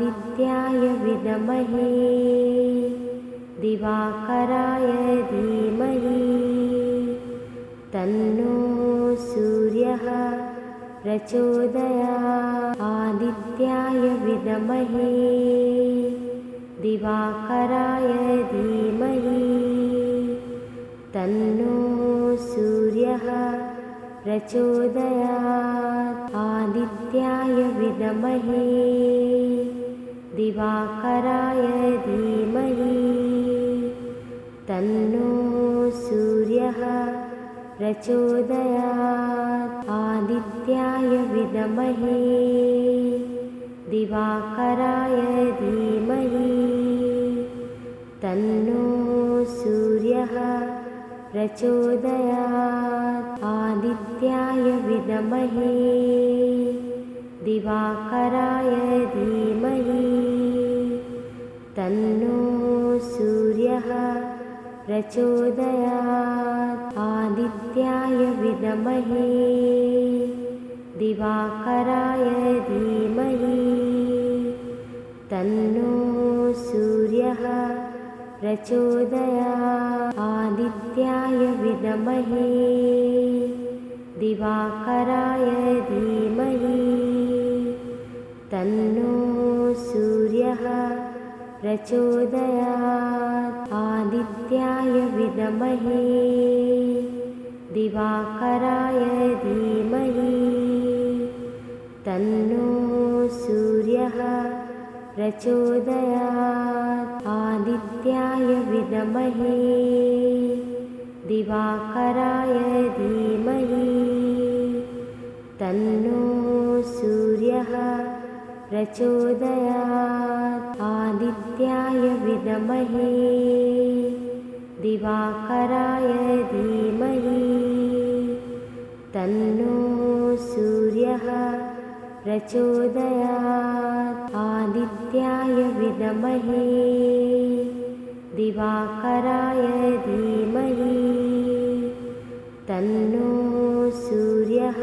आदित्याय विद्महे दिवाकराय धीमहि तन्नो सूर्यः प्रचोदयात्। आदित्याय विद्महे दिवाकराय धीमहि तन्नो सूर्यः प्रचोदयात्। आदित्याय विद्महे दिवाकराय धीमहि तन्नो सूर्यः प्रचोदयात्। आदित्याय विद्महे दिवाकराय धीमहि तन्नो सूर्यः प्रचोदयात्। आदित्याय विद्महे दिवाकराय धीमहि तन्नो सूर्यः प्रचोदयात्। आदित्याय विद्महे दिवाकराय धीमहि तन्नो सूर्यः प्रचोदयात्। आदित्याय विद्महे दिवाकराय धीमहि तन्नो सूर्यः प्रचोदयात्। आदित्याय विद्महे दिवाकराय धीमहि तन्नो सूर्यः प्रचोदयात्। आदित्याय विद्महे दिवाकराय धीमहि तन्नो सूर्यः प्रचोदयात्। आदित्याय विद्महे दिवाकराय धीमहि तन्नो सूर्यः प्रचोदयात्। आदित्याय विद्महे दिवाकराय धीमहि तन्नो सूर्यः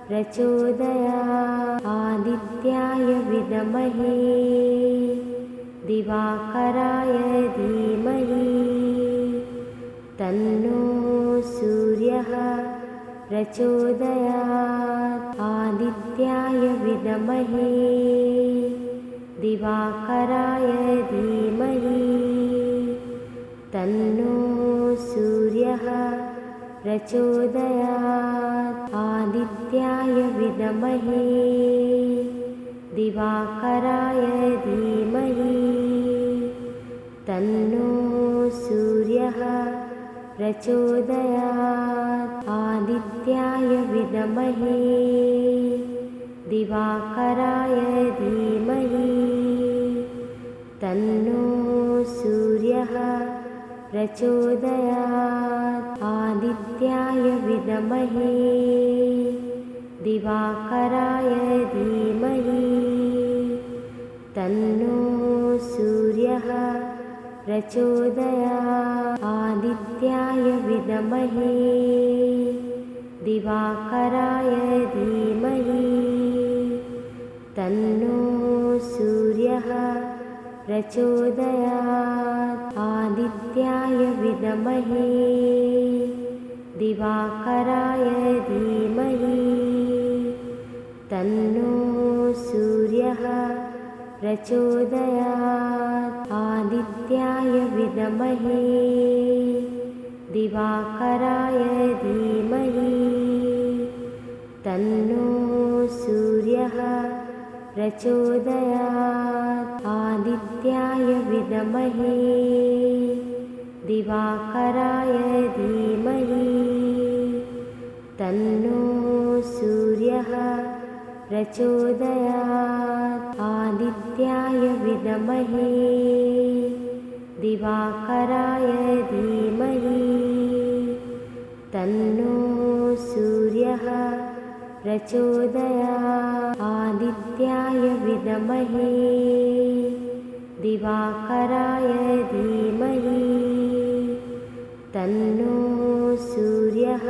प्रचोदयात्। आदित्याय विद्महे दिवाकराय धीमहि तन्नो सूर्यः प्रचोदयात्। आदित्याय विद्महे दिवाकराय धीमहि तन्नो सूर्यः प्रचोदयात्। आदित्याय विद्महे दिवाकराय धीमहि तन्नो सूर्यः प्रचोदयात्। आदित्याय विद्महे दिवाकराय धीमहि तन्नो सूर्यः प्रचोदयात्। आदित्याय विद्महे दिवाकराय धीमहि तन्नो सूर्यः प्रचोदयात्। आदित्याय विद्महे दिवाकराय धीमहि तन्नो सूर्यः प्रचोदयात्। आदित्याय विद्महे दिवाकराय धीमहि तन्नो सूर्यः प्रचोदयात्। आदित्याय विद्महे दिवाकराय धीमहि तन्नो सूर्यः प्रचोदयात्। आदित्याय विद्महे दिवाकराय धीमहि तन्नो सूर्यः प्रचोदयात्। आदित्याय विद्महे दिवाकराय धीमहि तन्नो सूर्यः प्रचोदयात्। आदित्याय विद्महे दिवाकराय धीमहि तन्नो सूर्यः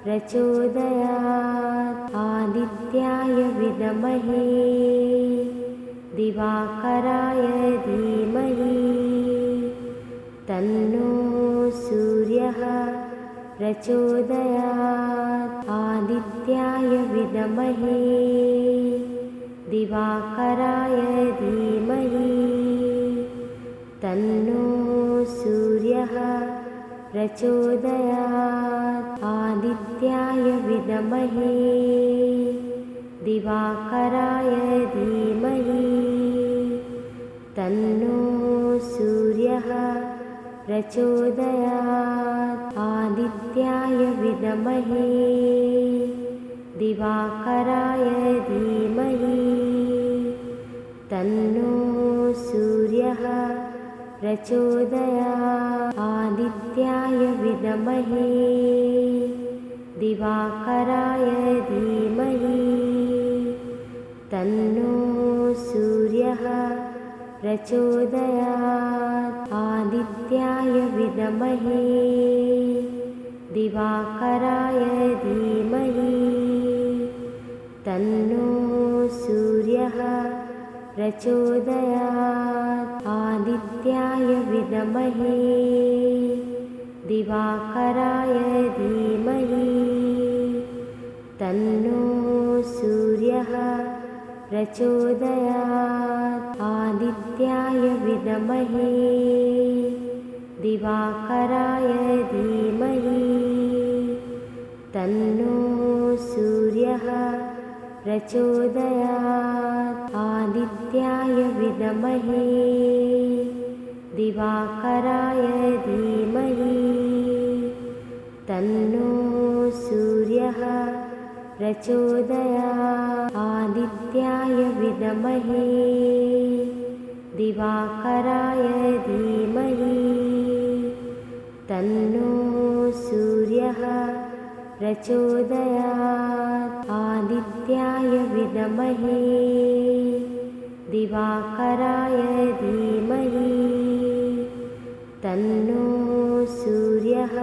प्रचोदयात्। आदित्याय विद्महे दिवाकराय धीमहि तन्नो सूर्यः प्रचोदयात् आदित्याय विद्महे दिवाकराय धीमहि तन्नो सूर्यः प्रचोदयात् आदित्याय विद्महे दिवाकराय धीमहि तन्नो सूर्यः प्रचोदयात् आदित्याय विद्महे दिवाकराय धीमहि तन्नो सूर्यः प्रचोदयात् आदित्याय विद्महे दिवाकराय धीमहि तन्नो सूर्यः प्रचोदयात् आदित्याय विद्महे दिवाकराय धीमहि तन्नो सूर्यः प्रचोदयात् आदित्याय विद्महे दिवाकराय धीमहि तन्नो सूर्यः प्रचोदयात् आदित्याय विद्महे दिवाकराय धीमहि तन्नो सूर्यः प्रचोदयात् आदित्याय विद्महे दिवाकराय धीमहि तन्नो सूर्यः प्रचोदयात् आदित्याय विद्महे दिवाकराय धीमहि तन्नो सूर्यः प्रचोदयात् आदित्याय विद्महे दिवाकराय धीमहि तन्नो सूर्यः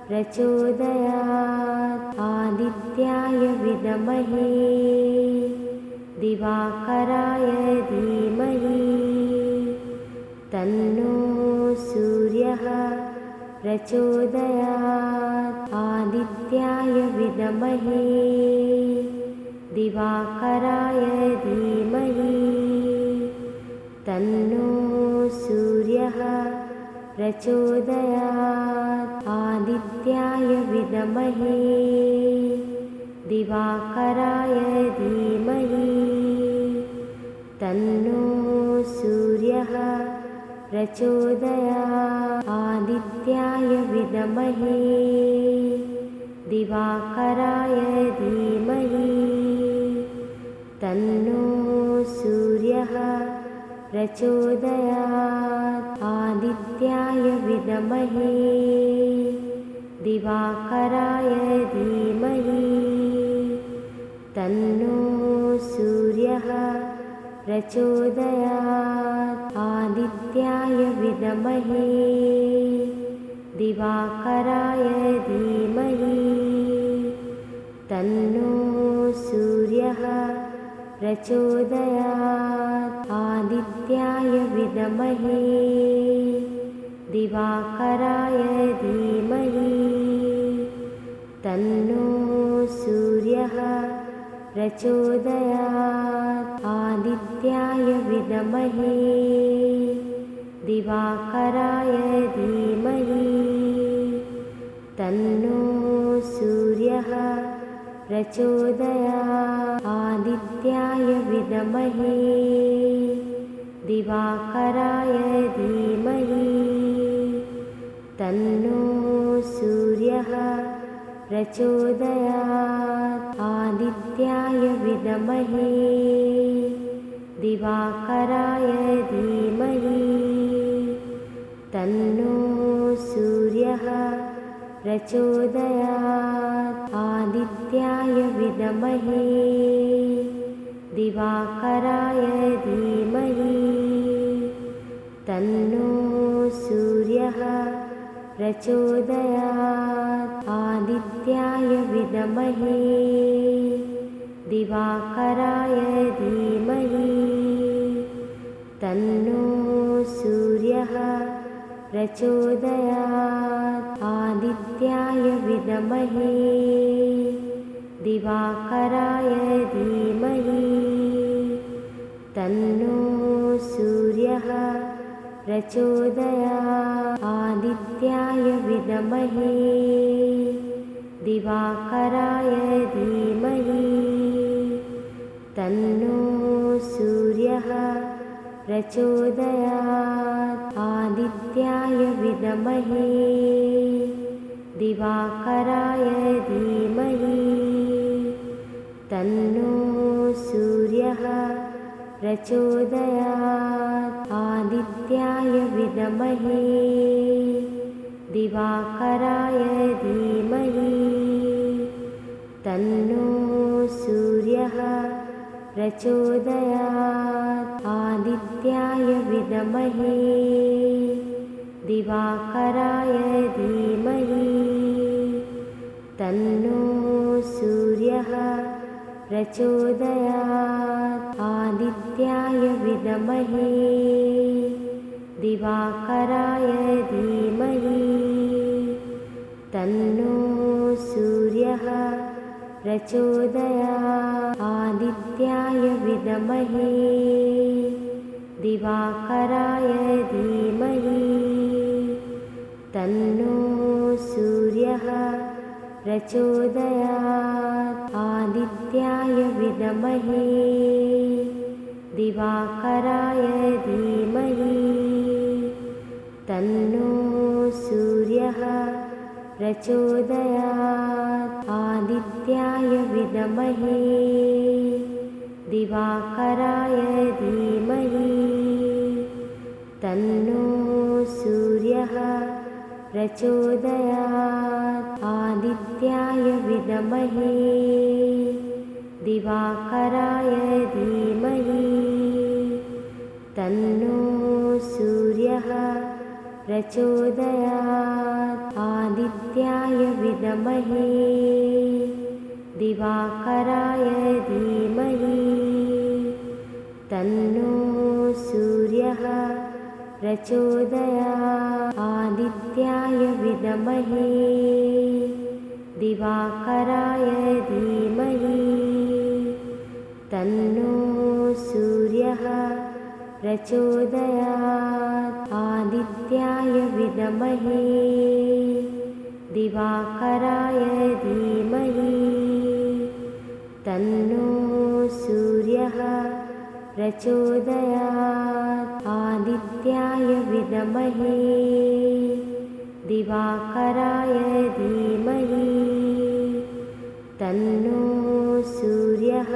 प्रचोदयात् आदित्याय विद्महे दिवाकराय धीमहि तन्नो सूर्यः प्रचोदयात् आदित्याय विद्महे दिवाकराय धीमहि तन्नो सूर्यः प्रचोदयात् आदित्याय विद्महे दिवाकराय धीमहि तन्नो सूर्यः प्रचोदयात् आदित्याय विद्महे दिवाकराय धीमहि तन्नो सूर्यः प्रचोदयात् आदित्याय विद्महे दिवाकराय धीमहि तन्नो सूर्यः प्रचोदयात् आदित्याय विद्महे दिवाकराय धीमहि तन्नो सूर्यः प्रचोदयात् आदित्याय विद्महे दिवाकराय धीमहि तन्नो सूर्यः प्रचोदयात् आदित्याय विद्महे दिवाकराय धीमहि तन्नो सूर्यः प्रचोदयात् आदित्याय विद्महे दिवाकराय धीमहि तन्नो सूर्यः प्रचोदयात् आदित्याय विद्महे दिवाकराय धीमहि तन्नो सूर्यः प्रचोदयात् आदित्याय विद्महे दिवाकराय धीमहि तन्नो सूर्यः प्रचोदयात् आदित्याय विद्महे दिवाकराय धीमहि तन्नो सूर्यः प्रचोदयात्। आदित्याय विद्महे दिवाकराय धीमहि तन्नो सूर्यः प्रचोदयात्। आदित्याय विद्महे दिवाकराय धीमहि तन्नो सूर्यः प्रचोदयात्। आदित्याय विद्महे दिवाकराय धीमहि तन्नो सूर्यः प्रचोदयात्। आदित्याय विद्महे दिवाकराय धीमहि तन्नो सूर्यः प्रचोदयात्। आदित्याय विद्महे दिवाकराय धीमहि तन्नो सूर्यः प्रचोदयात्। आदित्याय विद्महे दिवाकराय धीमहि तन्नो सूर्यः प्रचोदयात्। आदित्याय विद्महे दिवाकराय धीमहि तन्नो सूर्यः प्रचोदयात्। आदित्याय विद्महे दिवाकराय धीमहि तन्नो सूर्यः प्रचोदयात्। आदित्याय विद्महे दिवाकराय धीमहि तन्नो सूर्यः प्रचोदयात्। आदित्याय विद्महे दिवाकराय धीमहि तन्नो सूर्यः प्रचोदयात्। आदित्याय विद्महे दिवाकराय धीमहि तन्नो सूर्यः प्रचोदयात्। आदित्याय विद्महे दिवाकराय धीमहि तन्नो सूर्यः प्रचोदयात्। आदित्याय विद्महे दिवाकराय धीमहि तन्नो सूर्यः प्रचोदयात्। आदित्याय विद्महे दिवाकराय धीमहि तन्नो सूर्यः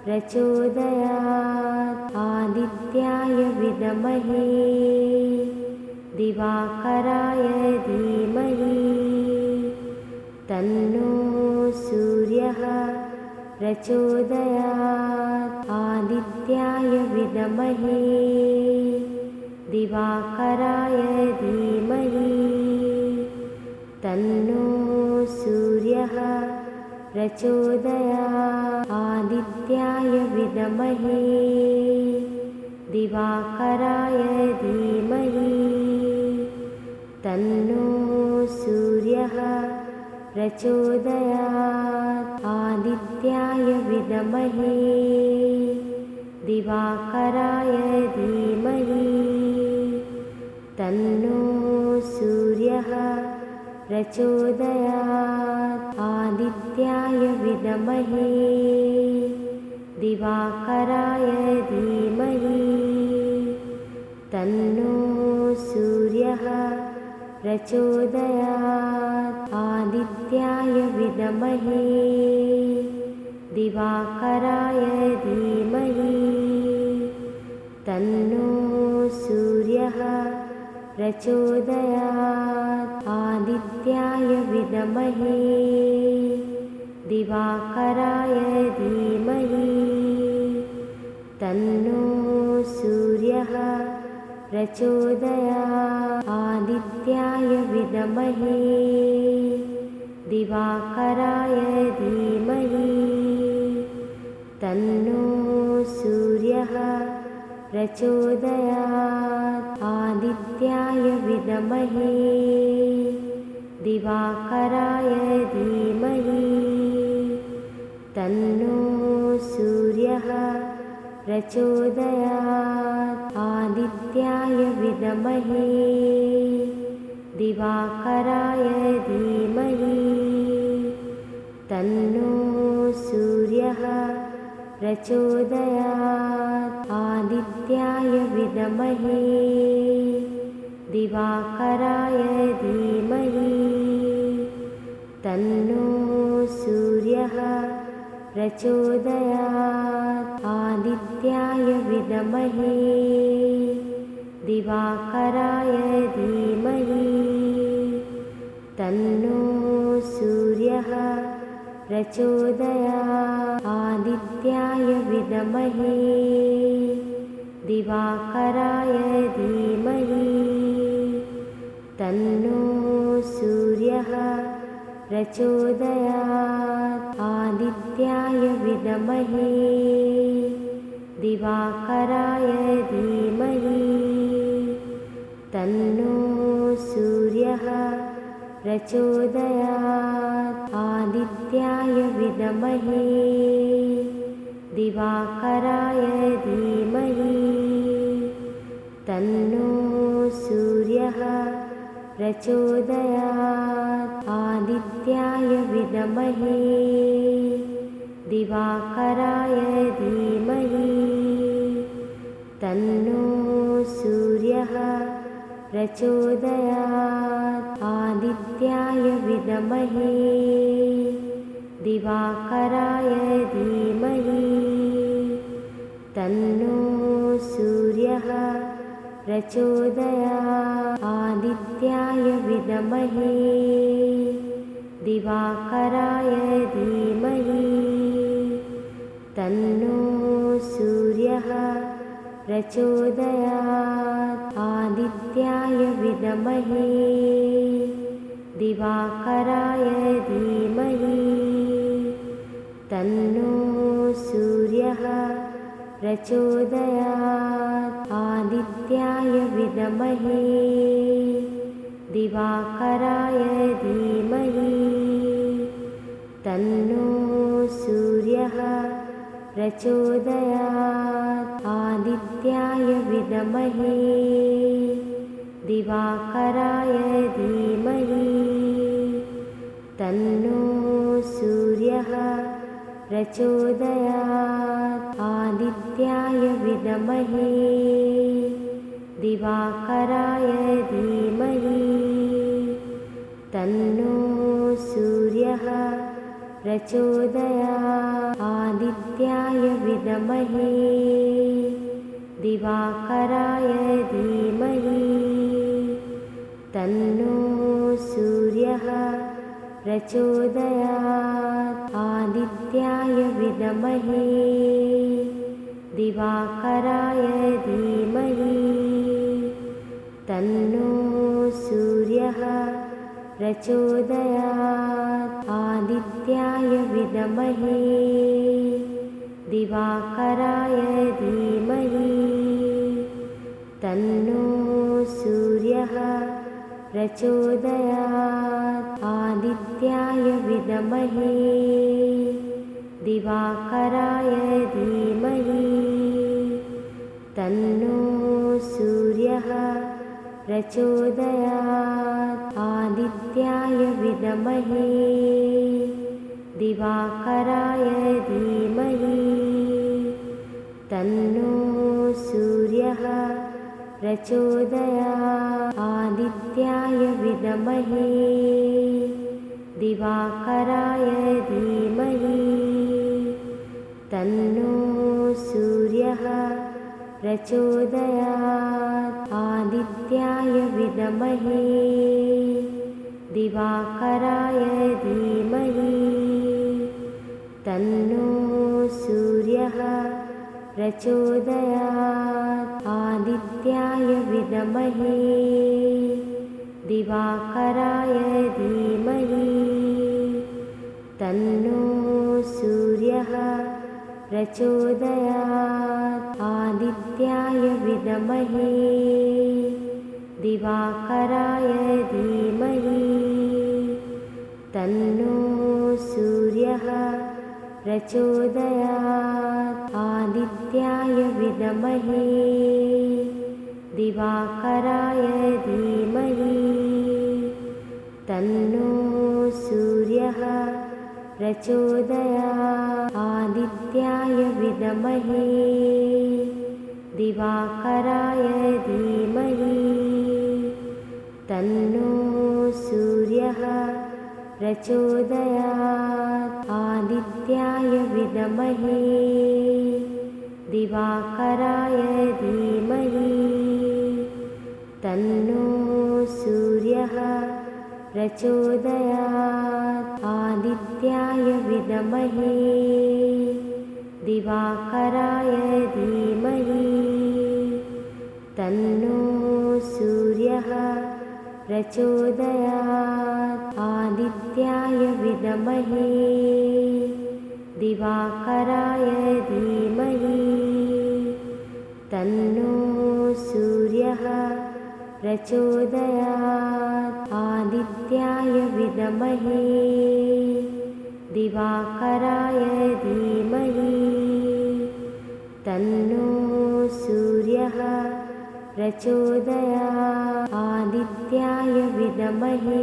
प्रचोदयात्। आदित्याय विद्महे दिवाकराय धीमहि तन्नो सूर्यः प्रचोदयात्। आदित्याय विद्महे दिवाकराय धीमहि तन्नो सूर्यः प्रचोदयात्। आदित्याय विद्महे दिवाकराय धीमहि तन्नो सूर्यः प्रचोदयात्। आदित्याय विद्महे दिवाकराय धीमहि तन्नो सूर्यः प्रचोदयात्। आदित्याय विद्महे दिवाकराय धीमहि तन्नो सूर्यः प्रचोदयात्। आदित्याय विद्महे दिवाकराय धीमहि तन्नो सूर्यः प्रचोदयात्। आदित्याय विद्महे दिवाकराय धीमहि तन्नो सूर्यः प्रचोदयात्। आदित्याय विद्महे दिवाकराय धीमहि तन्नो सूर्यः प्रचोदयात् आदित्याय विद्महे दिवाकराय धीमहि तन्नो सूर्यः प्रचोदयात् आदित्याय विद्महे दिवाकराय धीमहि तन्नो सूर्यः प्रचोदयात् आदित्याय विद्महे दिवाकराय धीमहि तन्नो सूर्यः प्रचोदयात् आदित्याय विद्महे दिवाकराय धीमहि तन्नो सूर्यः प्रचोदयात् आदित्याय विद्महे दिवाकराय धीमहि तन्नो सूर्यः प्रचोदयात् आदित्याय विद्महे दिवाकराय धीमहि तन्नो सूर्यः प्रचोदयात् आदित्याय विद्महे दिवाकराय धीमहि तन्नो सूर्यः प्रचोदयात् आदित्याय विद्महे दिवाकराय धीमहि तन्नो सूर्यः प्रचोदयात् आदित्याय विद्महे दिवाकराय धीमहि तन्नो सूर्यः प्रचोदयात् आदित्याय विद्महे दिवाकराय धीमहि तन्नो सूर्यः प्रचोदयात् आदित्याय विद्महे दिवाकराय धीमहि तन्नो सूर्यः प्रचोदयात् आदित्याय विद्महे दिवाकराय धीमहि तन्नो सूर्यः प्रचोदयात् आदित्याय विद्महे दिवाकराय धीमहि तन्नो सूर्यः प्रचोदयात् आदित्याय विद्महे दिवाकराय धीमहि तन्नो सूर्यः प्रचोदयात् आदित्याय विद्महे दिवाकराय धीमहि तन्नो सूर्यः प्रचोदयात् आदित्याय विद्महे दिवाकराय धीमहि तन्नो सूर्यः प्रचोदयात् आदित्याय विद्महे दिवाकराय धीमहि तन्नो सूर्यः प्रचोदयात् आदित्याय विद्महे दिवाकराय धीमहि तन्नो सूर्यः प्रचोदयात् आदित्याय विद्महे दिवाकराय धीमहि तन्नो सूर्यः प्रचोदयात् आदित्याय विद्महे दिवाकराय धीमहि तन्नो सूर्यः प्रचोदयात् आदित्याय विद्महे दिवाकराय धीमहि तन्नो सूर्यः प्रचोदयात् आदित्याय विद्महे दिवाकराय धीमहि तन्नो सूर्यः प्रचोदयात् आदित्याय विद्महे दिवाकराय धीमहि तन्नो सूर्यः प्रचोदयात् आदित्याय विद्महे दिवाकराय धीमहि तन्नो सूर्यः प्रचोदयात् आदित्याय विद्महे दिवाकराय धीमहि तन्नो सूर्यः प्रचोदयात् आदित्याय विद्महे दिवाकराय धीमहि तन्नो सूर्यः प्रचोदयात् आदित्याय विद्महे दिवाकराय धीमहि तन्नो सूर्यः प्रचोदयात् आदित्याय विद्महे दिवाकराय धीमहि तन्नो सूर्यः प्रचोदयात् आदित्याय विद्महे दिवाकराय धीमहि तन्नो सूर्यः प्रचोदयात् आदित्याय विद्महे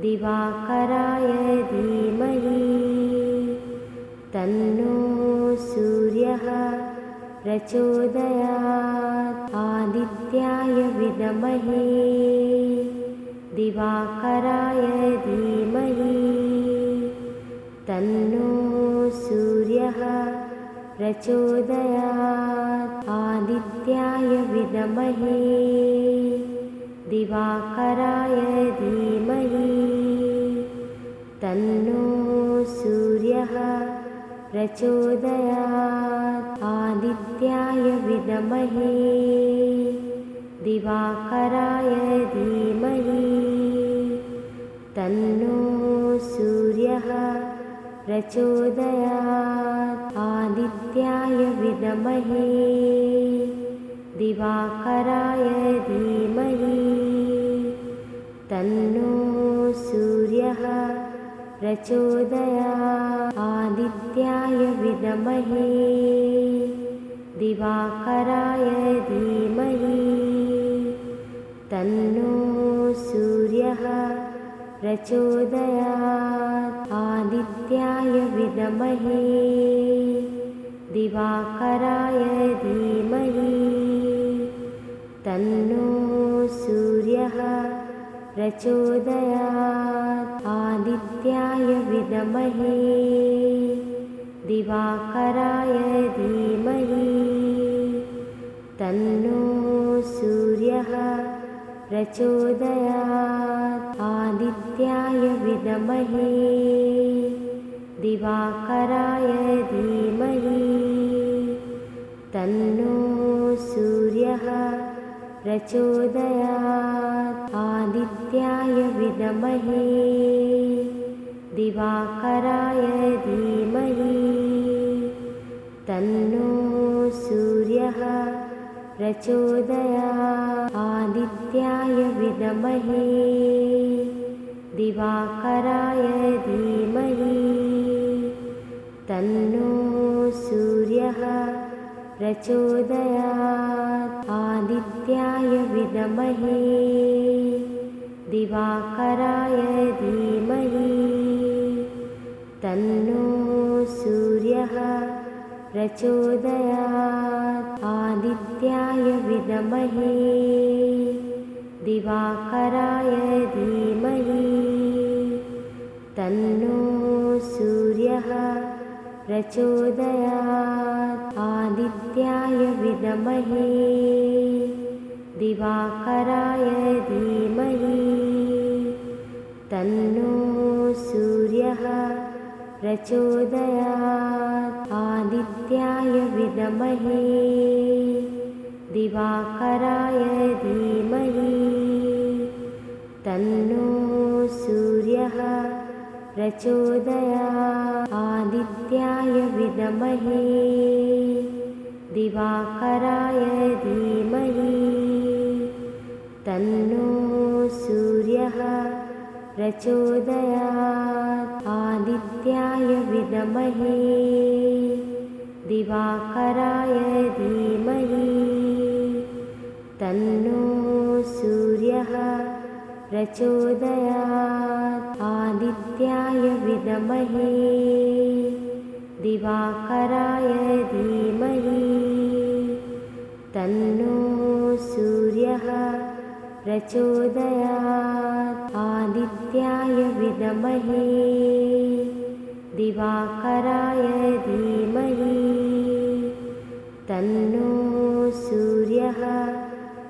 दिवाकराय धीमहि तन्नो सूर्यः प्रचोदयात् आदित्याय विद्महे दिवाकराय धीमहि तन्नो सूर्यः प्रचोदयात् आदित्याय विद्महे दिवाकराय धीमहि तन्नो सूर्यः प्रचोदयात् आदित्याय विद्महे दिवाकराय धीमहि तन्नो सूर्यः प्रचोदयात् आदित्याय विद्महे दिवाकराय धीमहि तन्नो सूर्यः प्रचोदयात् आदित्याय विद्महे दिवाकराय धीमहि तन्नो सूर्यः प्रचोदयात् आदित्याय विद्महे दिवाकराय धीमहि तन्नो सूर्यः प्रचोदयात् आदित्याय विद्महे दिवाकराय धीमहि तन्नो सूर्यः प्रचोदयात् आदित्याय विद्महे दिवाकराय धीमहि तन्नो सूर्यः प्रचोदयात् आदित्याय विद्महे दिवाकराय धीमहि तन्नो सूर्यः प्रचोदयात् आदित्याय विद्महे दिवाकराय धीमहि तन्नो सूर्यः प्रचोदयात् आदित्याय विद्महे दिवाकराय धीमहि तन्नो सूर्यः प्रचोदयात् आदित्याय विद्महे दिवाकराय धीमहि तन्नो सूर्यः प्रचोदयात् आदित्याय विद्महे दिवाकराय धीमहि तन्नो सूर्यः प्रचोदयात् आदित्याय विद्महे दिवाकराय धीमहि तन्नो सूर्यः प्रचोदयात् आदित्याय विद्महे दिवाकराय धीमहि तन्नो सूर्यः प्रचोदयात् आदित्याय विद्महे दिवाकराय धीमहि तन्नो सूर्यः प्रचोदयात् आदित्याय विद्महे दिवाकराय धीमहि तन्नो सूर्यः प्रचोदयात् आदित्याय विद्महे दिवाकराय धीमहि तन्नो सूर्यः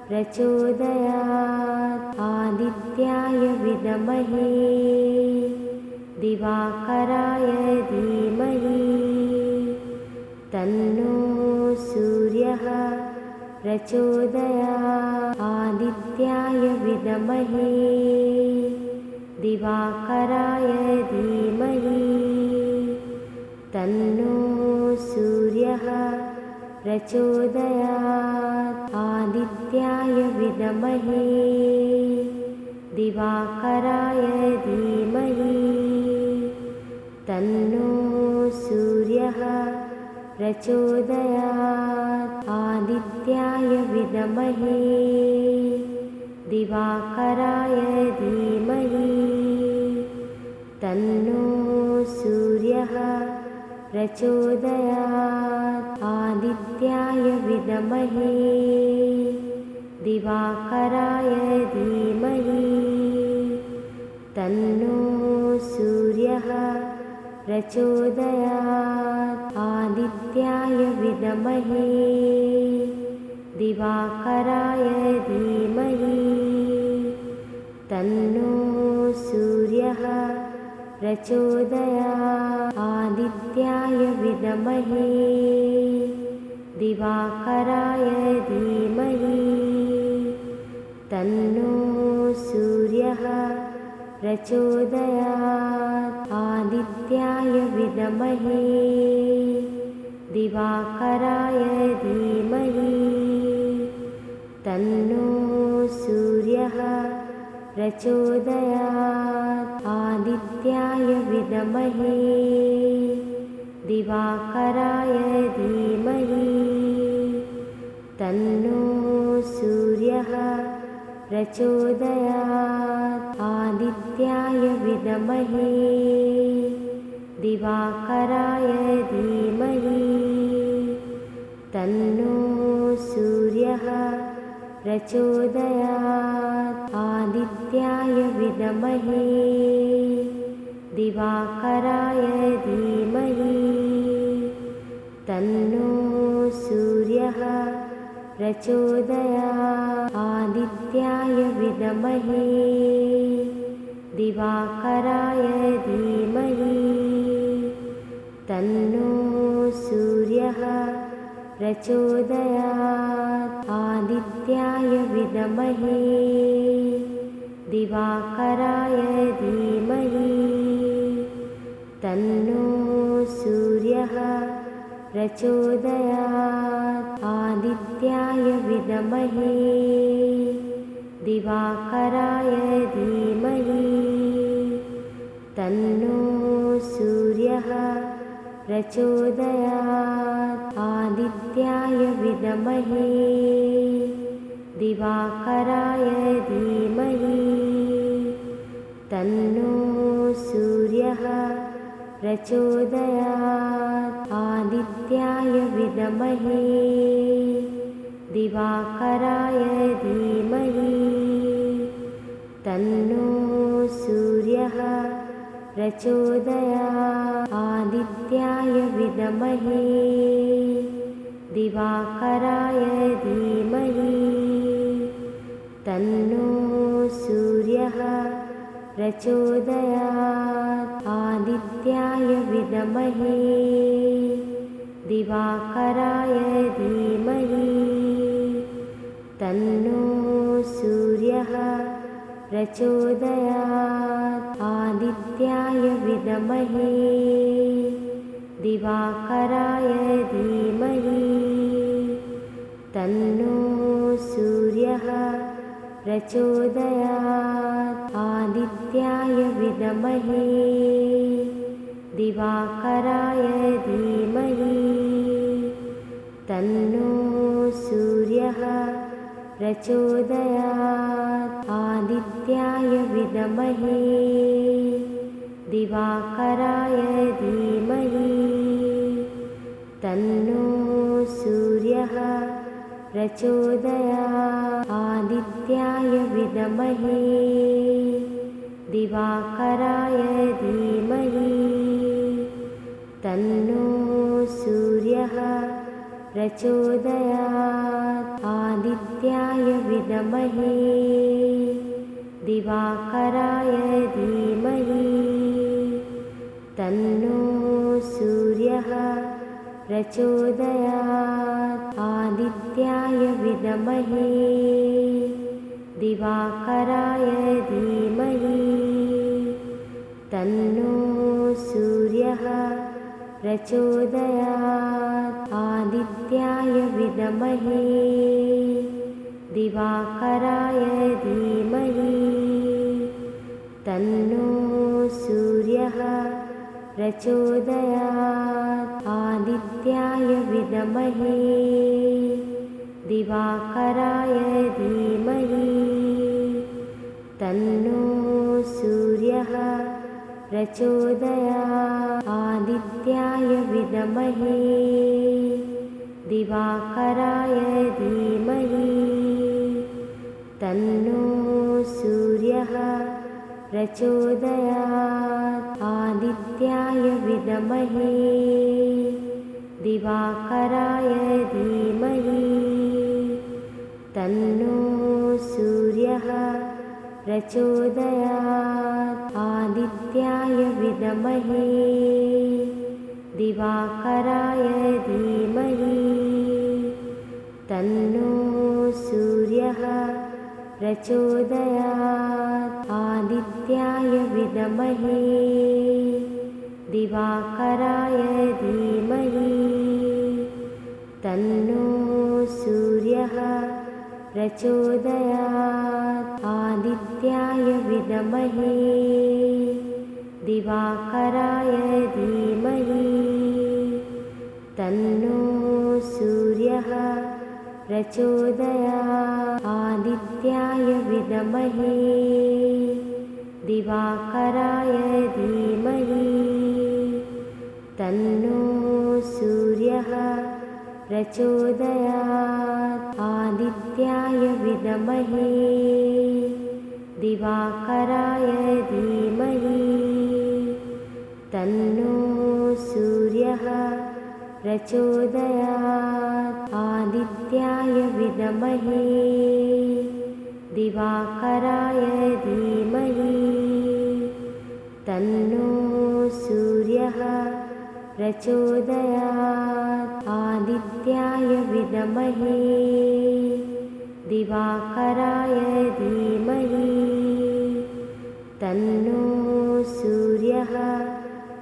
प्रचोदयात् आदित्याय विद्महे दिवाकराय धीमहि तन्नो सूर्यः प्रचोदयात् आदित्याय विद्महे दिवाकराय धीमहि तन्नो सूर्यः प्रचोदयात् आदित्याय विद्महे दिवाकराय धीमहि तन्नो सूर्यः प्रचोदयात् आदित्याय विद्महे दिवाकराय धीमहि तन्नो सूर्यः प्रचोदयात् आदित्याय विद्महे दिवाकराय धीमहि तन्नो सूर्यः प्रचोदयात् आदित्याय विद्महे दिवाकराय धीमहि तन्नो सूर्यः प्रचोदयात् आदित्याय विद्महे दिवाकराय धीमहि तन्नो सूर्यः प्रचोदयात् आदित्याय विद्महे दिवाकराय धीमहि तन्नो सूर्यः प्रचोदयात् आदित्याय विद्महे दिवाकराय धीमहि तन्नो सूर्यः प्रचोदयात् आदित्याय विद्महे दिवाकराय धीमहि तन्नो सूर्यः प्रचोदयात् आदित्याय विद्महे दिवाकराय धीमहि तन्नो सूर्यः प्रचोदयात् आदित्याय विद्महे दिवाकराय धीमहि तन्नो सूर्यः प्रचोदयात् आदित्याय विद्महे दिवाकराय धीमहि तन्नो सूर्यः प्रचोदयात् आदित्याय विद्महे दिवाकराय धीमहि तन्नो सूर्यः प्रचोदयात् आदित्याय विद्महे दिवाकराय धीमहि तन्नो सूर्यः प्रचोदयात् आदित्याय विद्महे दिवाकराय धीमहि तन्नो सूर्यः प्रचोदयात् आदित्याय विद्महे दिवाकराय धीमहि तन्नो सूर्यः प्रचोदयात् आदित्याय विद्महे दिवाकराय धीमहि तन्नो सूर्यः प्रचोदयात् आदित्याय विद्महे दिवाकराय धीमहि प्रचोदयात् आदित्याय विद्महे दिवाकराय धीमहि तन्नो सूर्यः प्रचोदयात् आदित्याय विद्महे दिवाकराय धीमहि तन्नो सूर्यः प्रचोदयात् आदित्याय विद्महे दिवाकराय धीमहि तन्नो सूर्यः प्रचोदयात् आदित्याय विद्महे दिवाकराय धीमहि तन्नो सूर्यः प्रचोदयात् आदित्याय विद्महे दिवाकराय धीमहि तन्नो सूर्यः प्रचोदयात् आदित्याय विद्महे दिवाकराय धीमहि तन्नो सूर्यः प्रचोदयात् आदित्याय विद्महे दिवाकराय धीमहि तन्नो सूर्यः प्रचोदयात् आदित्याय विद्महे दिवाकराय धीमहि तन्नो सूर्यः प्रचोदयात् आदित्याय विद्महे दिवाकराय धीमहि तन्नो सूर्यः प्रचोदयात् आदित्याय विद्महे दिवाकराय धीमहि तन्नो सूर्यः प्रचोदयात् आदित्याय विद्महे दिवाकराय धीमहि तन्नो सूर्यः प्रचोदयात् आदित्याय विद्महे दिवाकराय धीमहि तन्नो सूर्यः प्रचोदयात् आदित्याय विद्महे दिवाकराय धीमहि तन्नो सूर्यः प्रचोदयात् आदित्याय विद्महे दिवाकराय धीमहि तन्नो सूर्यः प्रचोदयात् आदित्याय विद्महे दिवाकराय धीमहि तन्नो सूर्यः प्रचोदयात् आदित्याय विद्महे दिवाकराय धीमहि तन्नो सूर्यः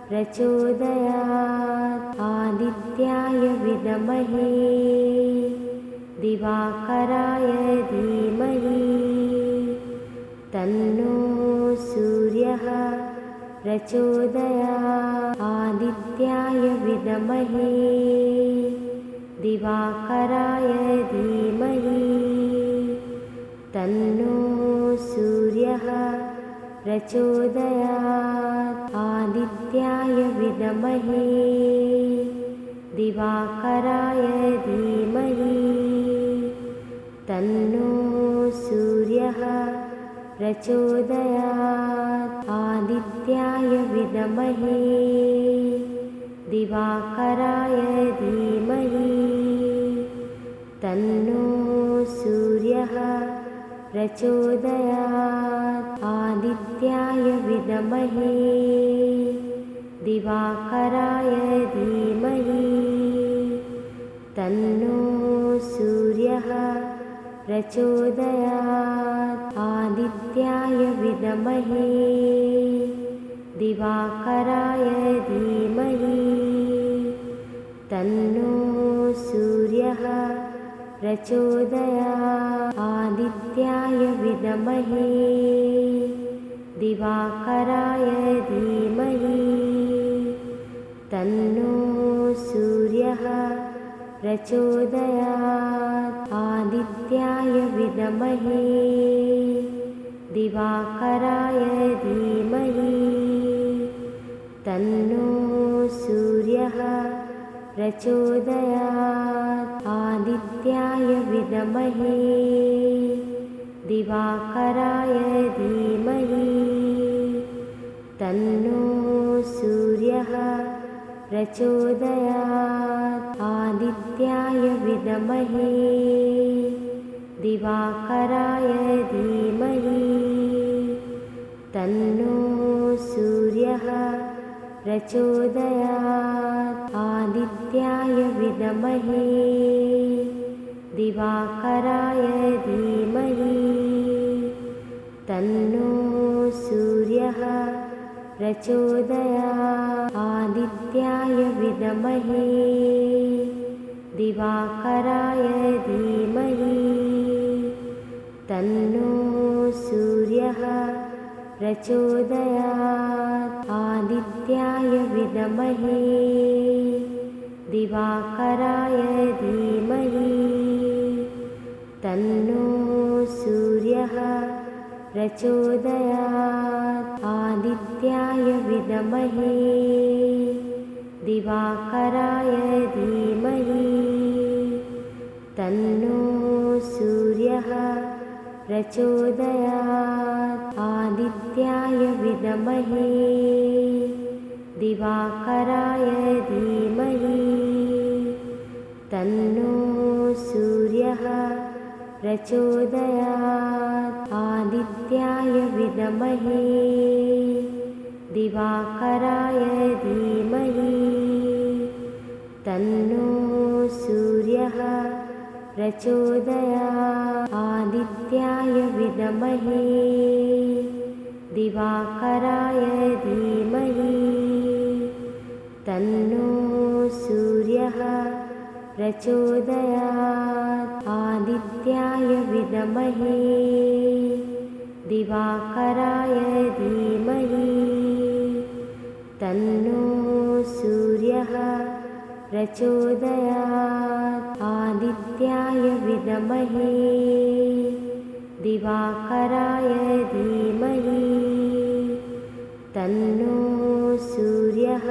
प्रचोदयात् आदित्याय विद्महे दिवाकराय धीमहि तन्नो सूर्यः प्रचोदयात् आदित्याय विद्महे दिवाकराय धीमहि तन्नो सूर्यः प्रचोदयात् आदित्याय विद्महे दिवाकराय धीमहि तन्नो सूर्यः प्रचोदयात् आदित्याय विद्महे दिवाकराय धीमहि तन्नो सूर्यः प्रचोदयात् आदित्याय विद्महे दिवाकराय धीमहि तन्नो सूर्यः प्रचोदयात् आदित्याय विद्महे दिवाकराय धीमहि तन्नो सूर्यः प्रचोदयात् आदित्याय विद्महे दिवाकराय धीमहि तन्नो सूर्यः प्रचोदयात् आदित्याय विद्महे दिवाकराय धीमहि तन्नो सूर्यः प्रचोदयात् आदित्याय विद्महे दिवाकराय धीमहि तन्नो सूर्यः प्रचोदयात् आदित्याय विद्महे दिवाकराय धीमहि तन्नो सूर्यः प्रचोदयात् आदित्याय विद्महे दिवाकराय धीमहि तन्नो सूर्यः प्रचोदयात् आदित्याय विद्महे दिवाकराय धीमहि तन्नो सूर्यः प्रचोदयात् आदित्याय विद्महे दिवाकराय धीमहि तन्नो सूर्यः प्रचोदयात् आदित्याय विद्महे दिवाकराय धीमहि तन्नो सूर्यः प्रचोदयात् आदित्याय विद्महे दिवाकराय धीमहि तन्नो सूर्यः प्रचोदयात् आदित्याय विद्महे दिवाकराय धीमहि तन्नो सूर्यः प्रचोदयात् आदित्याय विद्महे दिवाकराय धीमहि तन्नो सूर्यः प्रचोदयात् आदित्याय विद्महे दिवाकराय धीमहि तन्नो सूर्यः प्रचोदयात् आदित्याय विद्महे दिवाकराय धीमहि तन्नो सूर्यः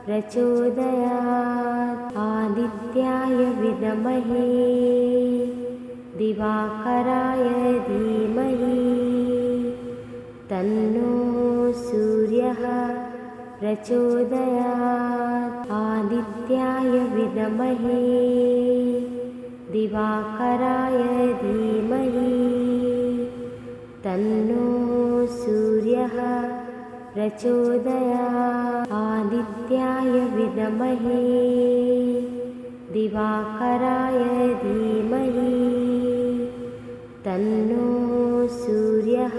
प्रचोदयात् आदित्याय विद्महे दिवाकराय धीमहि तन्नो सूर्यः प्रचोदयात् आदित्याय विद्महे दिवाकराय धीमहि तन्नो सूर्यः प्रचोदयात् आदित्याय विद्महे दिवाकराय धीमहि तन्नो सूर्यः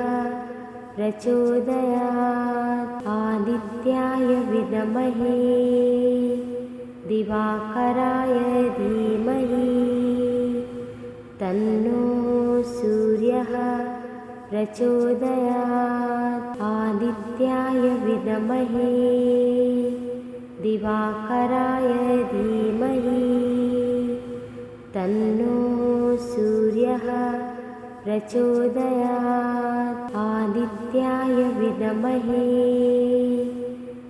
प्रचोदयात् आदित्याय विद्महे दिवाकराय धीमहि तन्नो सूर्यः प्रचोदयात् आदित्याय विद्महे दिवाकराय धीमहि तन्नो सूर्यः प्रचोदयात् आदित्याय विद्महे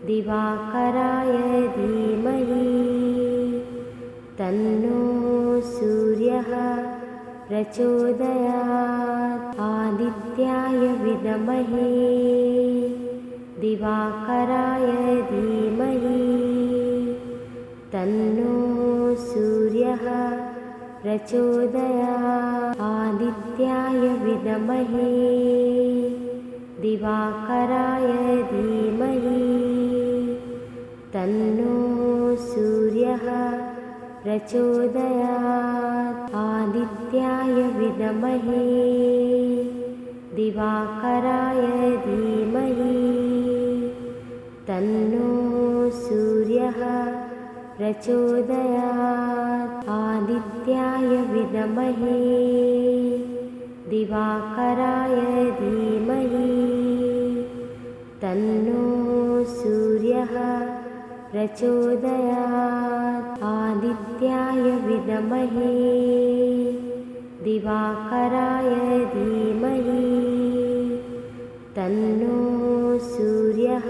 दिवाकराय धीमहि तन्नो सूर्यः प्रचोदयात् आदित्याय विद्महे दिवाकराय धीमहि तन्नो सूर्यः प्रचोदयात् आदित्याय विद्महे दिवाकराय धीमहि तन्नो सूर्यः प्रचोदयात् आदित्याय विद्महे दिवाकराय धीमहि तन्नो सूर्यः प्रचोदयात् आदित्याय विद्महे दिवाकराय धीमहि तन्नो सूर्यः प्रचोदयात् आदित्याय विद्महे दिवाकराय धीमहि तन्नो सूर्यः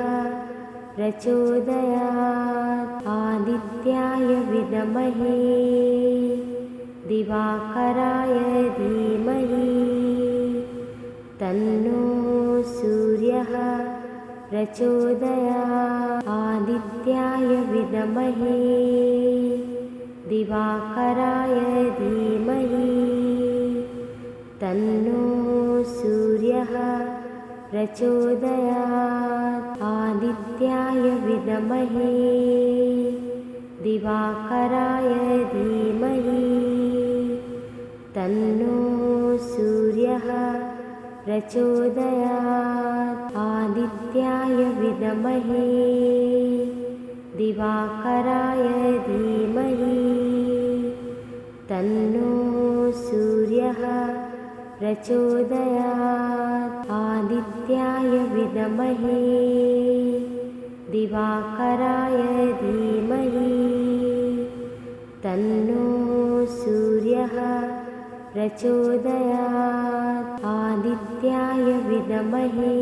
प्रचोदयात् आदित्याय विद्महे दिवाकराय धीमहि तन्नो सूर्यः प्रचोदयात् आदित्याय विद्महे दिवाकराय धीमहि तन्नो सूर्यः प्रचोदयात् आदित्याय विद्महे दिवाकराय धीमहि तन्नो सूर्यः प्रचोदयात् आदित्याय विद्महे दिवाकराय धीमहि तन्नो सूर्यः प्रचोदयात् आदित्याय विद्महे दिवाकराय धीमहि तन्नो सूर्यः प्रचोदयात् आदित्याय विद्महे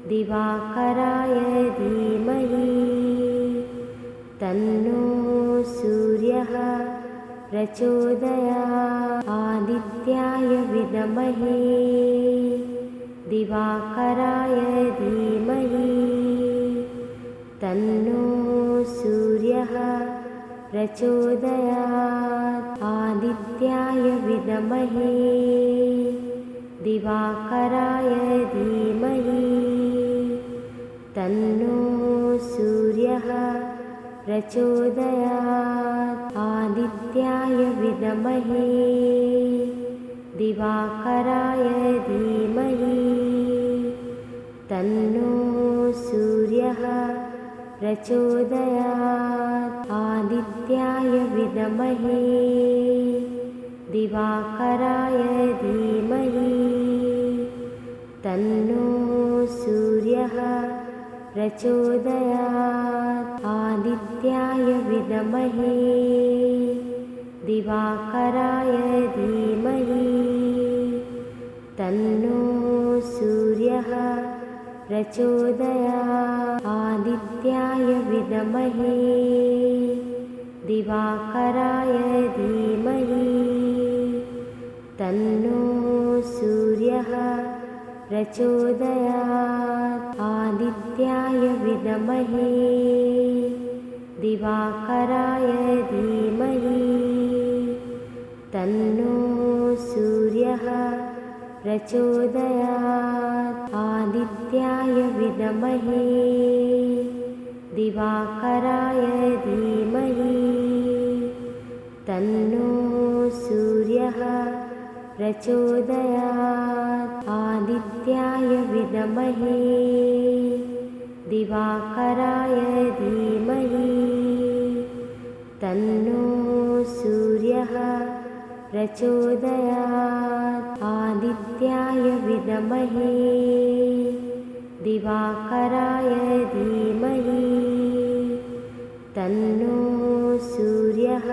दिवाकराय धीमहि तन्नो सूर्यः प्रचोदयात् आदित्याय विद्महे दिवाकराय धीमहि तन्नो सूर्यः प्रचोदयात् आदित्याय विद्महे दिवाकराय धीमहि तन्नो सूर्यः प्रचोदयात् आदित्याय विद्महे दिवाकराय धीमहि तन्नो सूर्यः प्रचोदयात् आदित्याय विद्महे दिवाकराय धीमहि तन्नो सूर्यः प्रचोदयात् आदित्याय विद्महे दिवाकराय धीमहि तन्नो सूर्यः प्रचोदयात् आदित्याय विद्महे दिवाकराय धीमहि तन्नो सूर्यः प्रचोदयात् आदित्याय विद्महे दिवाकराय धीमहि तन्नो सूर्यः प्रचोदयात् आदित्याय विद्महे दिवाकराय धीमहि तन्नो सूर्यः प्रचोदयात् आदित्याय विद्महे दिवाकराय धीमहि तन्नो सूर्यः प्रचोदयात् आदित्याय विद्महे दिवाकराय धीमहि तन्नो सूर्यः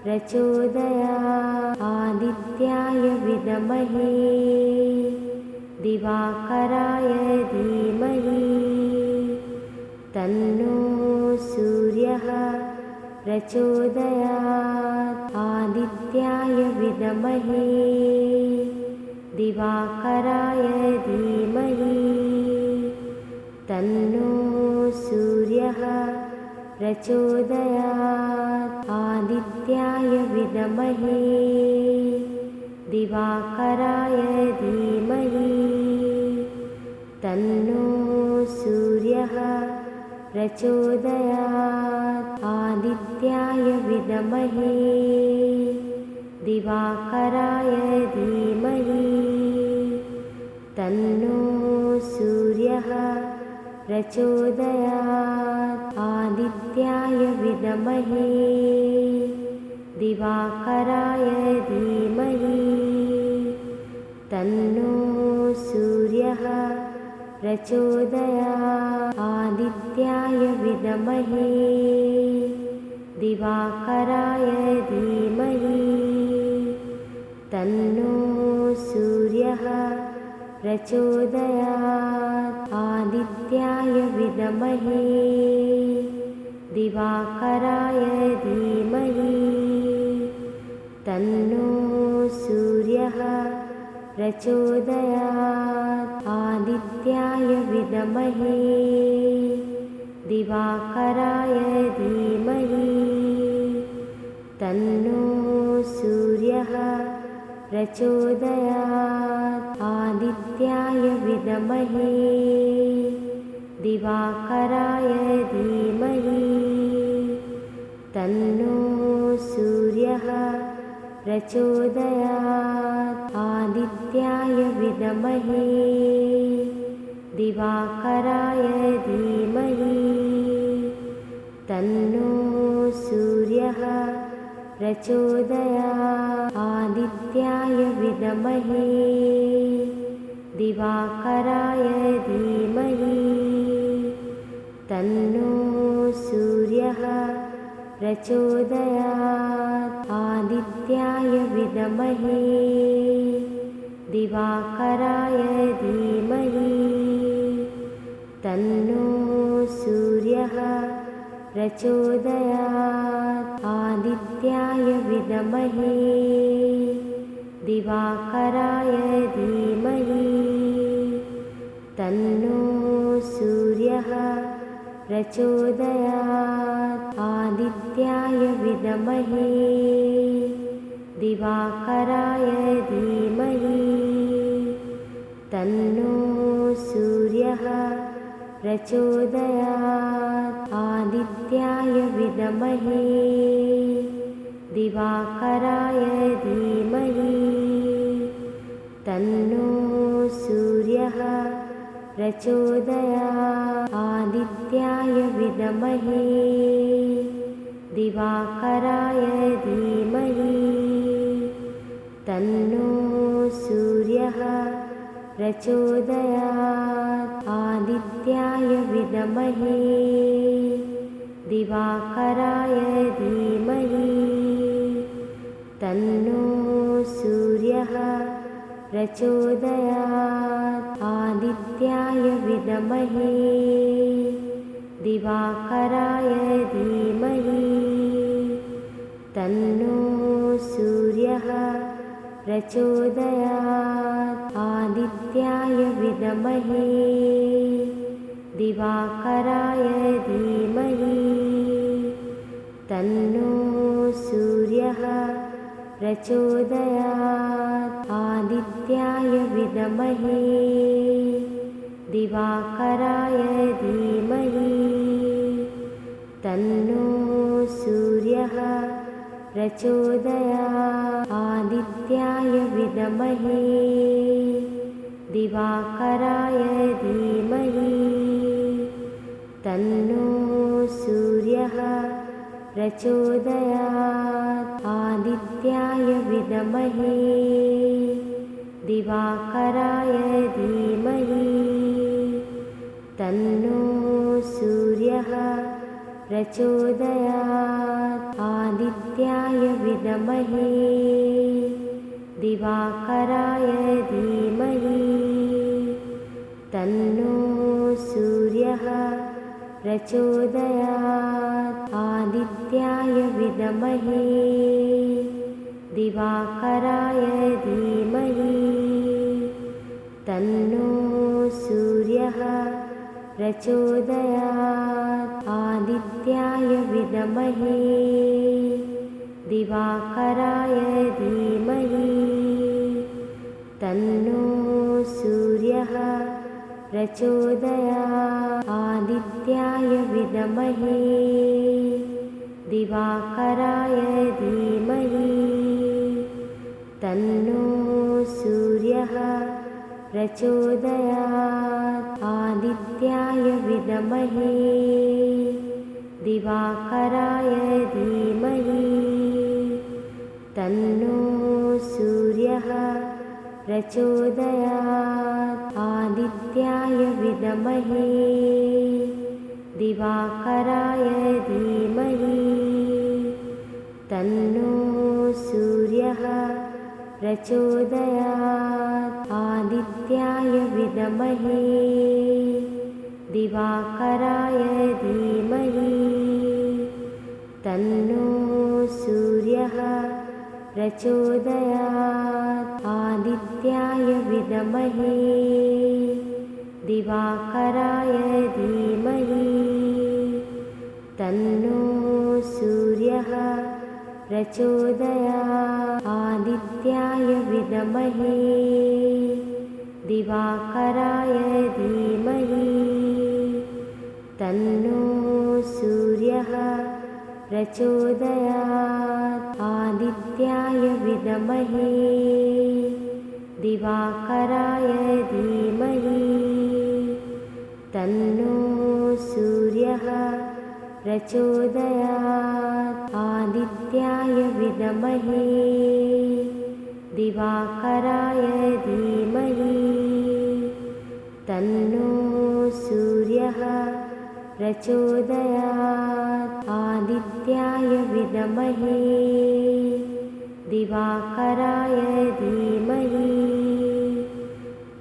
प्रचोदयात् आदित्याय विद्महे दिवाकराय धीमहि तन्नो सूर्यः प्रचोदयात् आदित्याय विद्महे दिवाकराय धीमहि तन्नो सूर्यः प्रचोदयात् आदित्याय विद्महे दिवाकराय धीमहि तन्नो सूर्यः प्रचोदयात् आदित्याय विद्महे दिवाकराय धीमहि तन्नो सूर्यः प्रचोदयात् आदित्याय विद्महे दिवाकराय धीमहि तन्नो सूर्यः प्रचोदयात् आदित्याय विद्महे दिवाकराय धीमहि तन्नो सूर्यः प्रचोदयात् आदित्याय विद्महे दिवाकराय धीमहि तन्नो सूर्यः प्रचोदयात् आदित्याय विद्महे दिवाकराय धीमहि तन्नो सूर्यः प्रचोदयात् आदित्याय विद्महे दिवाकराय धीमहि तन्नो सूर्यः प्रचोदयात् आदित्याय विद्महे दिवाकराय धीमहि तन्नो सूर्यः प्रचोदयात् आदित्याय विद्महे दिवाकराय धीमहि तन्नो सूर्यः प्रचोदयात् आदित्याय विद्महे दिवाकराय धीमहि तन्नो सूर्यः प्रचोदयात् आदित्याय विद्महे दिवाकराय धीमहि तन्नो सूर्यः प्रचोदयात् आदित्याय विद्महे दिवाकराय धीमहि तन्नो सूर्यः प्रचोदयात् आदित्याय विद्महे दिवाकराय धीमहि तन्नो सूर्यः प्रचोदयात् आदित्याय विद्महे दिवाकराय धीमहि तन्नो सूर्यः प्रचोदयात् आदित्याय विद्महे दिवाकराय धीमहि तन्नो सूर्यः प्रचोदयात् आदित्याय विद्महे दिवाकराय धीमहि तन्नो सूर्यः प्रचोदयात् आदित्याय विद्महे दिवाकराय धीमहि तन्नो सूर्यः प्रचोदयात् आदित्याय विद्महे दिवाकराय धीमहि तन्नो सूर्यः प्रचोदयात् आदित्याय विद्महे दिवाकराय धीमहि तन्नो सूर्यः प्रचोदयात् आदित्याय विद्महे दिवाकराय धीमहि तन्नो सूर्यः प्रचोदयात् आदित्याय विद्महे दिवाकराय धीमहि तन्नो सूर्यः प्रचोदयात् आदित्याय विद्महे दिवाकराय धीमहि तन्नो सूर्यः प्रचोदयात् आदित्याय विद्महे दिवाकराय धीमहि तन्नो सूर्यः प्रचोदयात् आदित्याय विद्महे दिवाकराय धीमहि तन्नो सूर्यः प्रचोदयात् आदित्याय विद्महे दिवाकराय धीमहि तन्नो सूर्यः प्रचोदयात्। आदित्याय विद्महे दिवाकराय धीमहि तन्नो सूर्यः प्रचोदयात्। आदित्याय विद्महे दिवाकराय धीमहि तन्नो सूर्यः प्रचोदयात्। आदित्याय विद्महे दिवाकराय धीमहि तन्नो सूर्यः प्रचोदयात्। आदित्याय विद्महे दिवाकराय धीमहि तन्नो सूर्यः प्रचोदयात्। आदित्याय विद्महे दिवाकराय धीमहि तन्नो सूर्यः प्रचोदयात्। आदित्याय विद्महे दिवाकराय धीमहि तन्नो सूर्यः प्रचोदयात्। आदित्याय विद्महे दिवाकराय धीमहि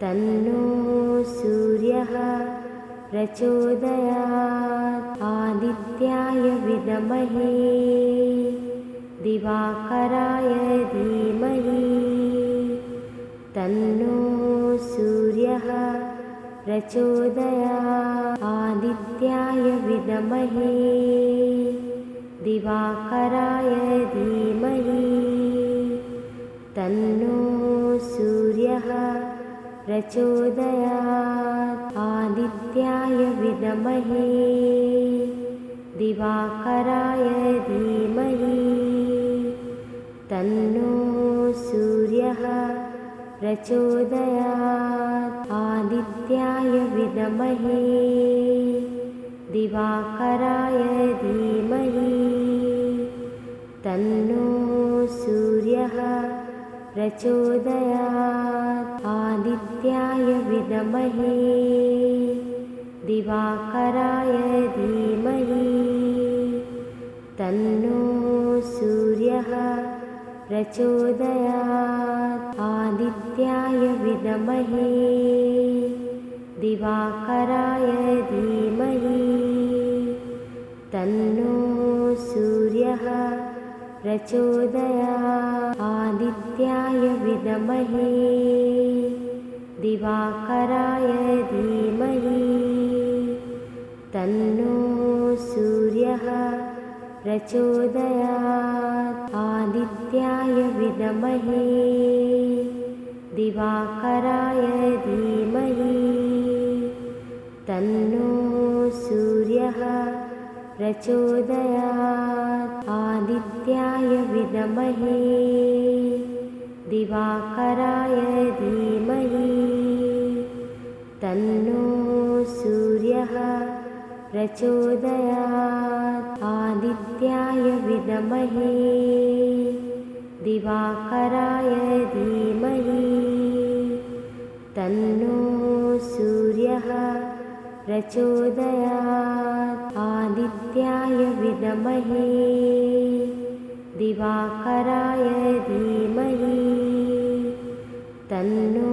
तन्नो सूर्यः प्रचोदयात्। आदित्याय विद्महे दिवाकराय धीमहि तन्नो सूर्यः प्रचोदयात्। आदित्याय विद्महे दिवाकराय धीमहि तन्नो सूर्यः प्रचोदयात्। आदित्याय विद्महे दिवाकराय धीमहि तन्नो सूर्यः प्रचोदयात्। आदित्याय विद्महे दिवाकराय धीमहि तन्नो सूर्यः प्रचोदयात्। आदित्याय विद्महे दिवाकराय धीमहि तन्नो सूर्यः प्रचोदयात्। आदित्याय विद्महे दिवाकराय धीमहि तन्नो सूर्यः प्रचोदयात्। आदित्याय विद्महे दिवाकराय धीमहि तन्नो सूर्यः प्रचोदयात्। आदित्याय विद्महे दिवाकराय धीमहि तन्नो सूर्यः प्रचोदयात्। आदित्याय विद्महे दिवाकराय धीमहि तन्नो सूर्यः प्रचोदयात्। आदित्याय विद्महे दिवाकराय धीमहि तन्नो सूर्यः प्रचोदयात्। आदित्याय विद्महे दिवाकराय धीमहि तन्नो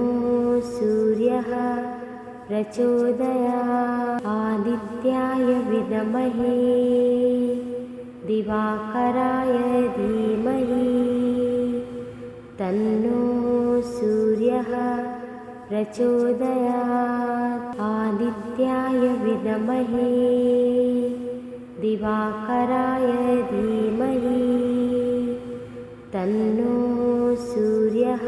सूर्यः प्रचोदयात्। आदित्याय विद्महे दिवाकराय धीमहि तन्नो सूर्यः प्रचोदयात्। आदित्याय विद्महे दिवाकराय धीमहि तन्नो सूर्यः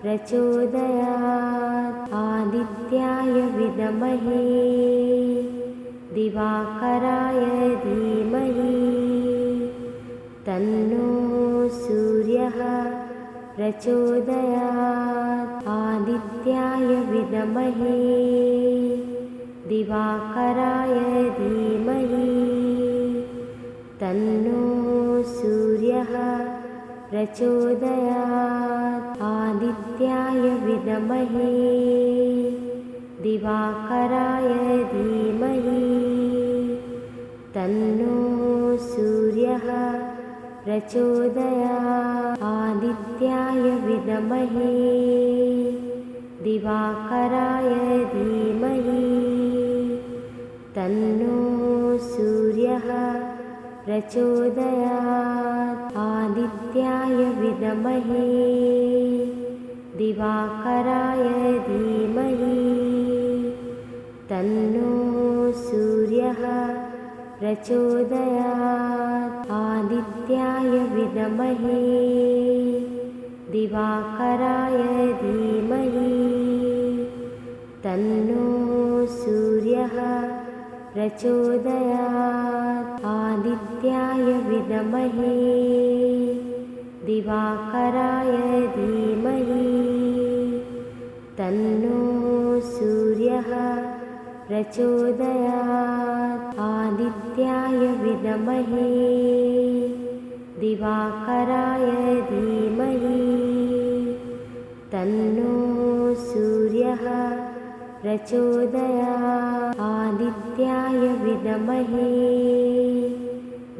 प्रचोदयात्। आदित्याय विद्महे दिवाकराय धीमहि तन्नो सूर्यः प्रचोदयात्। आदित्याय विद्महे दिवाकराय धीमहि तन्नो सूर्यः प्रचोदयात् आदित्याय विद्महे दिवाकराय धीमहि तन्नो सूर्यः प्रचोदयात् आदित्याय विद्महे दिवाकराय धीमहि तन्नो सूर्यः प्रचोदयात् आदित्याय विद्महे दिवाकराय धीमहि तन्नो सूर्यः प्रचोदयात् आदित्याय विद्महे दिवाकराय धीमहि तन्नो सूर्यः प्रचोदयात् आदित्याय विद्महे दिवाकराय धीमहि तन्नो सूर्यः प्रचोदयात् आदित्याय विद्महे दिवाकराय धीमहि तन्नो सूर्यः प्रचोदयात् आदित्याय विद्महे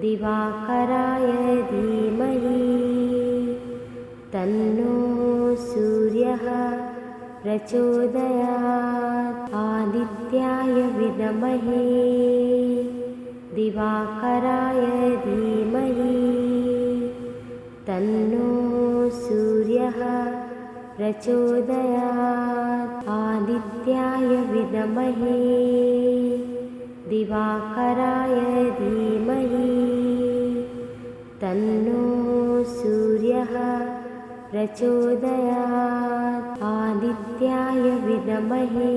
दिवाकराय धीमहि तन्नो सूर्यः प्रचोदयात् आदित्याय विद्महे दिवाकराय धीमहि तन्नो सूर्यः प्रचोदयात् आदित्याय विद्महे दिवाकराय धीमहि तन्नो सूर्यः प्रचोदयात् आदित्याय विद्महे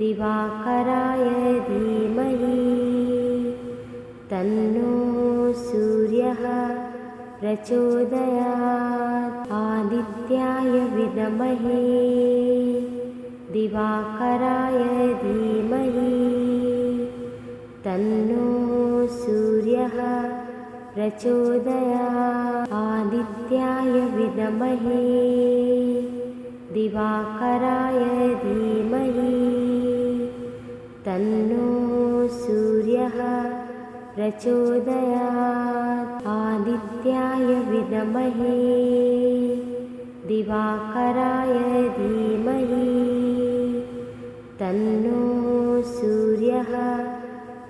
दिवाकराय धीमहि तन्नो सूर्यः प्रचोदयात् आदित्याय विद्महे दिवाकराय धीमहि तन्नो सूर्यः प्रचोदयात् आदित्याय विद्महे दिवाकराय धीमहि तन्नो सूर्यः प्रचोदयात् आदित्याय विद्महे दिवाकराय धीमहि तन्नो सूर्यः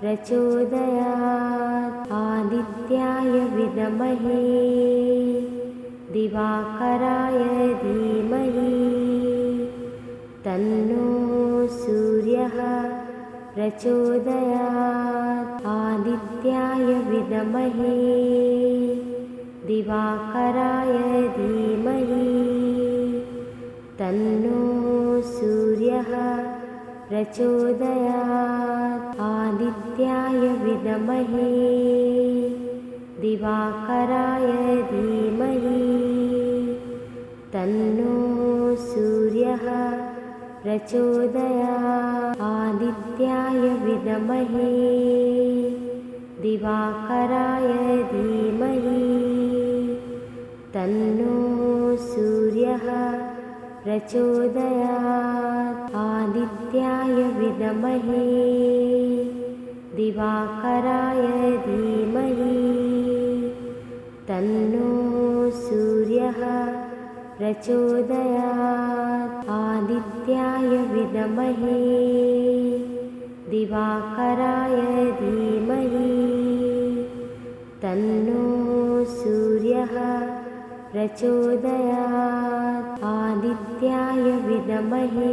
प्रचोदयात् आदित्याय विद्महे दिवाकराय धीमहि तन्नो सूर्यः प्रचोदयात् आदित्याय विद्महे दिवाकराय धीमहि तन्नो सूर्यः प्रचोदयात् आदित्याय विद्महे दिवाकराय धीमहि तन्नो सूर्यः प्रचोदयात् आदित्याय विद्महे दिवाकराय धीमहि तन्नो सूर्यः प्रचोदयात् आदित्याय विद्महे दिवाकराय धीमहि तन्नो सूर्यः प्रचोदयात् आदित्याय विद्महे दिवाकराय धीमहि तन्नो सूर्यः प्रचोदयात् आदित्याय विद्महे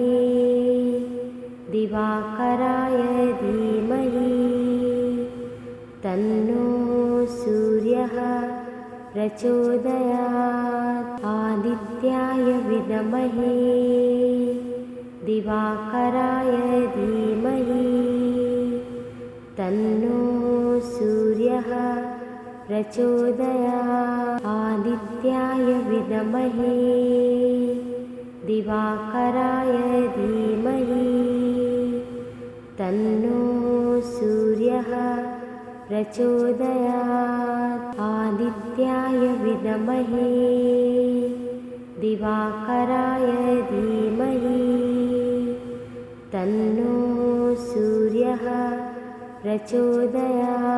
दिवाकराय धीमहि तन्नो सूर्यः प्रचोदयात् आदित्याय विद्महे दिवाकराय धीमहि तन्नो सूर्यः प्रचोदयात् आदित्याय विद्महे दिवाकराय धीमहि तन्नो सूर्यः प्रचोदयात् आदित्याय आदित्याय विद्महे दिवाकराय धीमहि तन्नो सूर्यः प्रचोदयात्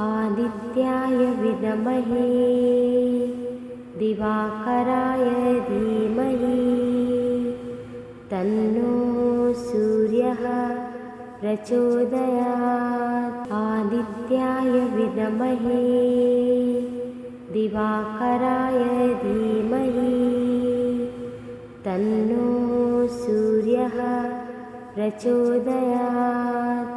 आदित्याय विद्महे दिवाकराय धीमहि तन्नो सूर्यः प्रचोदयात् आदित्याय विद्महे दिवाकराय धीमहि तन्नो सूर्यः प्रचोदयात्।